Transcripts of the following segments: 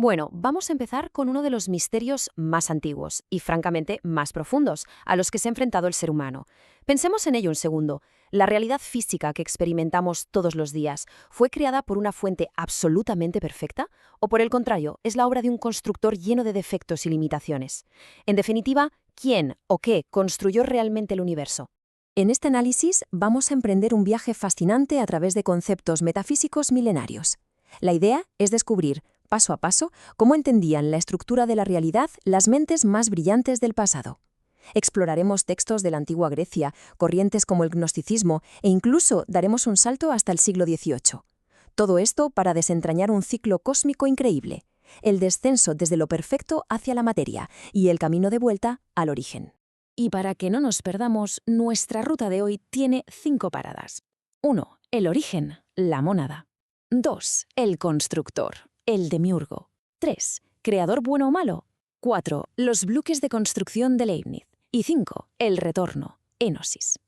Bueno, vamos a empezar con uno de los misterios más antiguos y, francamente, más profundos a los que se ha enfrentado el ser humano. Pensemos en ello un segundo. ¿La realidad física que experimentamos todos los días fue creada por una fuente absolutamente perfecta? ¿O por el contrario, es la obra de un constructor lleno de defectos y limitaciones? En definitiva, ¿quién o qué construyó realmente el universo? En este análisis vamos a emprender un viaje fascinante a través de conceptos metafísicos milenarios. La idea es descubrir, paso a paso, cómo entendían la estructura de la realidad las mentes más brillantes del pasado. Exploraremos textos de la antigua Grecia, corrientes como el gnosticismo e incluso daremos un salto hasta el siglo XVIII. Todo esto para desentrañar un ciclo cósmico increíble, el descenso desde lo perfecto hacia la materia y el camino de vuelta al origen. Y para que no nos perdamos, nuestra ruta de hoy tiene 5 paradas. 1. El origen, la mónada. 2. El constructor, el demiurgo. 3. Creador bueno o malo. 4. Los bloques de construcción de Leibniz. Y 5. El retorno, énosis.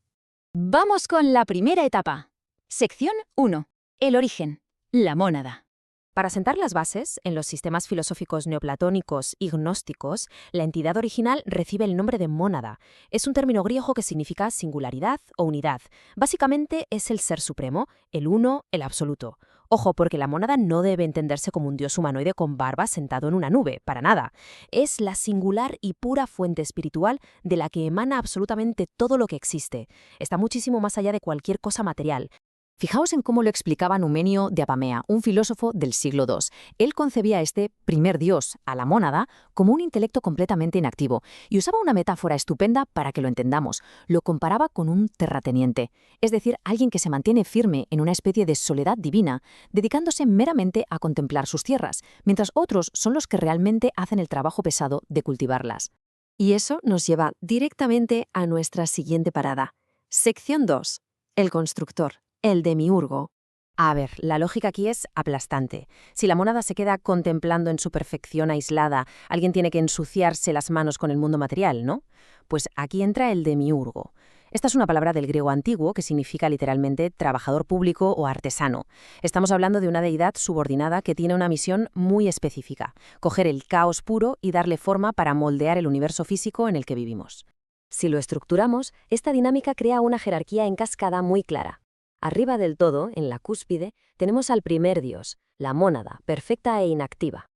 Vamos con la primera etapa. Sección 1. El origen, la mónada. Para sentar las bases, en los sistemas filosóficos neoplatónicos y gnósticos, la entidad original recibe el nombre de mónada. Es un término griego que significa singularidad o unidad. Básicamente es el ser supremo, el uno, el absoluto. Ojo, porque la mónada no debe entenderse como un dios humanoide con barba sentado en una nube, para nada. Es la singular y pura fuente espiritual de la que emana absolutamente todo lo que existe. Está muchísimo más allá de cualquier cosa material. Fijaos en cómo lo explicaba Numenio de Apamea, un filósofo del siglo II. Él concebía a este primer dios, a la mónada, como un intelecto completamente inactivo y usaba una metáfora estupenda para que lo entendamos. Lo comparaba con un terrateniente, es decir, alguien que se mantiene firme en una especie de soledad divina, dedicándose meramente a contemplar sus tierras, mientras otros son los que realmente hacen el trabajo pesado de cultivarlas. Y eso nos lleva directamente a nuestra siguiente parada. Sección 2. El constructor. El demiurgo. A ver, la lógica aquí es aplastante. Si la mónada se queda contemplando en su perfección aislada, alguien tiene que ensuciarse las manos con el mundo material, ¿no? Pues aquí entra el demiurgo. Esta es una palabra del griego antiguo que significa literalmente trabajador público o artesano. Estamos hablando de una deidad subordinada que tiene una misión muy específica: coger el caos puro y darle forma para moldear el universo físico en el que vivimos. Si lo estructuramos, esta dinámica crea una jerarquía en cascada muy clara. Arriba del todo, en la cúspide, tenemos al primer dios, la mónada, perfecta e inactiva.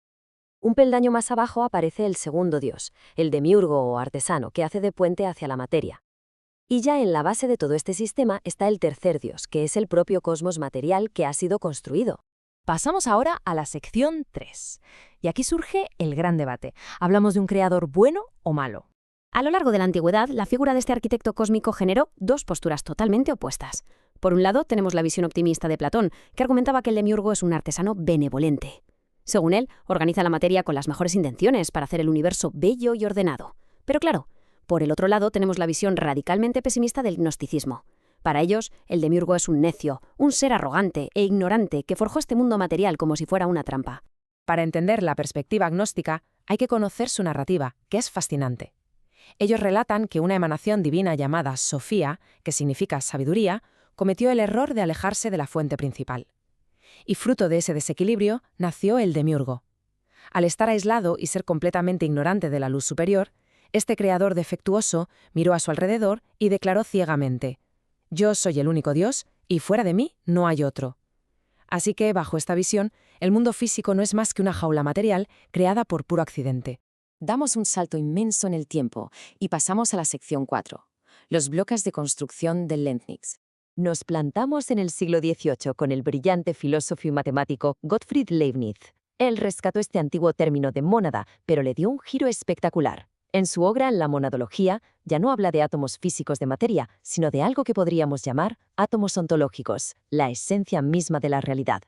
Un peldaño más abajo aparece el segundo dios, el demiurgo o artesano, que hace de puente hacia la materia. Y ya en la base de todo este sistema está el tercer dios, que es el propio cosmos material que ha sido construido. Pasamos ahora a la sección 3. Y aquí surge el gran debate. ¿Hablamos de un creador bueno o malo? A lo largo de la antigüedad, la figura de este arquitecto cósmico generó dos posturas totalmente opuestas. Por un lado, tenemos la visión optimista de Platón, que argumentaba que el demiurgo es un artesano benevolente. Según él, organiza la materia con las mejores intenciones para hacer el universo bello y ordenado. Pero claro, por el otro lado tenemos la visión radicalmente pesimista del gnosticismo. Para ellos, el demiurgo es un necio, un ser arrogante e ignorante que forjó este mundo material como si fuera una trampa. Para entender la perspectiva gnóstica, hay que conocer su narrativa, que es fascinante. Ellos relatan que una emanación divina llamada Sofía, que significa sabiduría, cometió el error de alejarse de la fuente principal. Y fruto de ese desequilibrio nació el demiurgo. Al estar aislado y ser completamente ignorante de la luz superior, este creador defectuoso miró a su alrededor y declaró ciegamente: «Yo soy el único Dios y fuera de mí no hay otro». Así que, bajo esta visión, el mundo físico no es más que una jaula material creada por puro accidente. Damos un salto inmenso en el tiempo y pasamos a la sección 4, los bloques de construcción de Leibniz. Nos plantamos en el siglo XVIII con el brillante filósofo y matemático Gottfried Leibniz. Él rescató este antiguo término de mónada, pero le dio un giro espectacular. En su obra La monadología ya no habla de átomos físicos de materia, sino de algo que podríamos llamar átomos ontológicos, la esencia misma de la realidad.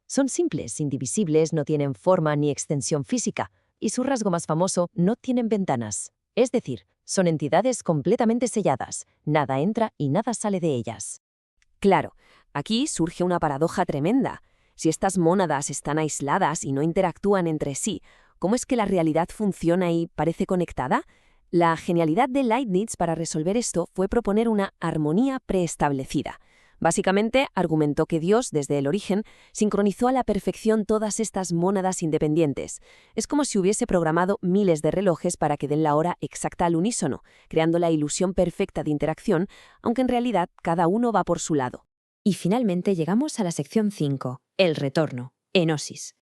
Son simples, indivisibles, no tienen forma ni extensión física, y su rasgo más famoso, no tienen ventanas. Es decir, son entidades completamente selladas, nada entra y nada sale de ellas. Claro, aquí surge una paradoja tremenda. Si estas mónadas están aisladas y no interactúan entre sí, ¿cómo es que la realidad funciona y parece conectada? La genialidad de Leibniz para resolver esto fue proponer una armonía preestablecida. Básicamente, argumentó que Dios, desde el origen, sincronizó a la perfección todas estas mónadas independientes. Es como si hubiese programado miles de relojes para que den la hora exacta al unísono, creando la ilusión perfecta de interacción, aunque en realidad cada uno va por su lado. Y finalmente llegamos a la sección 5, el retorno, enosis.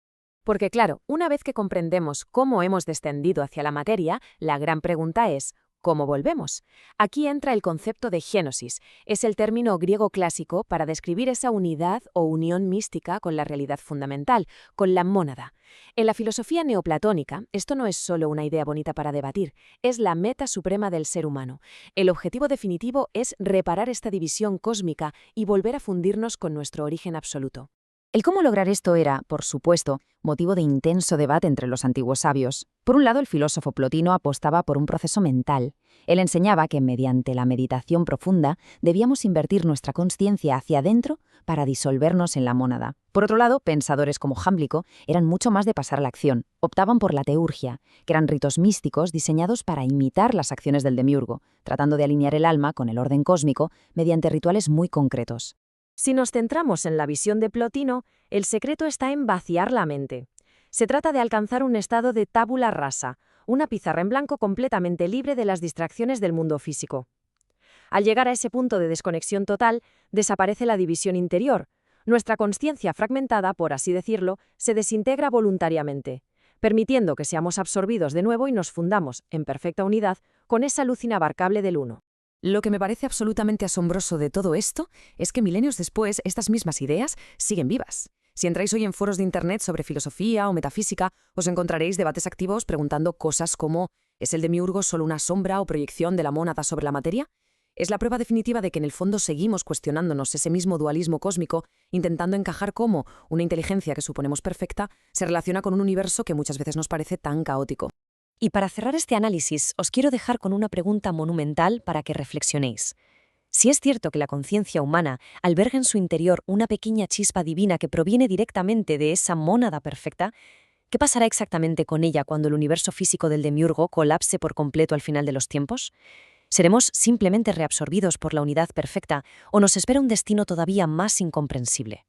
Porque claro, una vez que comprendemos cómo hemos descendido hacia la materia, la gran pregunta es, ¿cómo volvemos? Aquí entra el concepto de génosis. Es el término griego clásico para describir esa unidad o unión mística con la realidad fundamental, con la mónada. En la filosofía neoplatónica, esto no es solo una idea bonita para debatir, es la meta suprema del ser humano. El objetivo definitivo es reparar esta división cósmica y volver a fundirnos con nuestro origen absoluto. El cómo lograr esto era, por supuesto, motivo de intenso debate entre los antiguos sabios. Por un lado, el filósofo Plotino apostaba por un proceso mental. Él enseñaba que mediante la meditación profunda debíamos invertir nuestra consciencia hacia adentro para disolvernos en la mónada. Por otro lado, pensadores como Jámblico eran mucho más de pasar a la acción. Optaban por la teurgia, que eran ritos místicos diseñados para imitar las acciones del demiurgo, tratando de alinear el alma con el orden cósmico mediante rituales muy concretos. Si nos centramos en la visión de Plotino, el secreto está en vaciar la mente. Se trata de alcanzar un estado de tabula rasa, una pizarra en blanco completamente libre de las distracciones del mundo físico. Al llegar a ese punto de desconexión total, desaparece la división interior. Nuestra consciencia fragmentada, por así decirlo, se desintegra voluntariamente, permitiendo que seamos absorbidos de nuevo y nos fundamos, en perfecta unidad, con esa luz inabarcable del uno. Lo que me parece absolutamente asombroso de todo esto es que milenios después estas mismas ideas siguen vivas. Si entráis hoy en foros de Internet sobre filosofía o metafísica, os encontraréis debates activos preguntando cosas como ¿es el demiurgo solo una sombra o proyección de la mónada sobre la materia? Es la prueba definitiva de que en el fondo seguimos cuestionándonos ese mismo dualismo cósmico, intentando encajar cómo una inteligencia que suponemos perfecta se relaciona con un universo que muchas veces nos parece tan caótico. Y para cerrar este análisis, os quiero dejar con una pregunta monumental para que reflexionéis. Si es cierto que la conciencia humana alberga en su interior una pequeña chispa divina que proviene directamente de esa mónada perfecta, ¿qué pasará exactamente con ella cuando el universo físico del demiurgo colapse por completo al final de los tiempos? ¿Seremos simplemente reabsorbidos por la unidad perfecta o nos espera un destino todavía más incomprensible?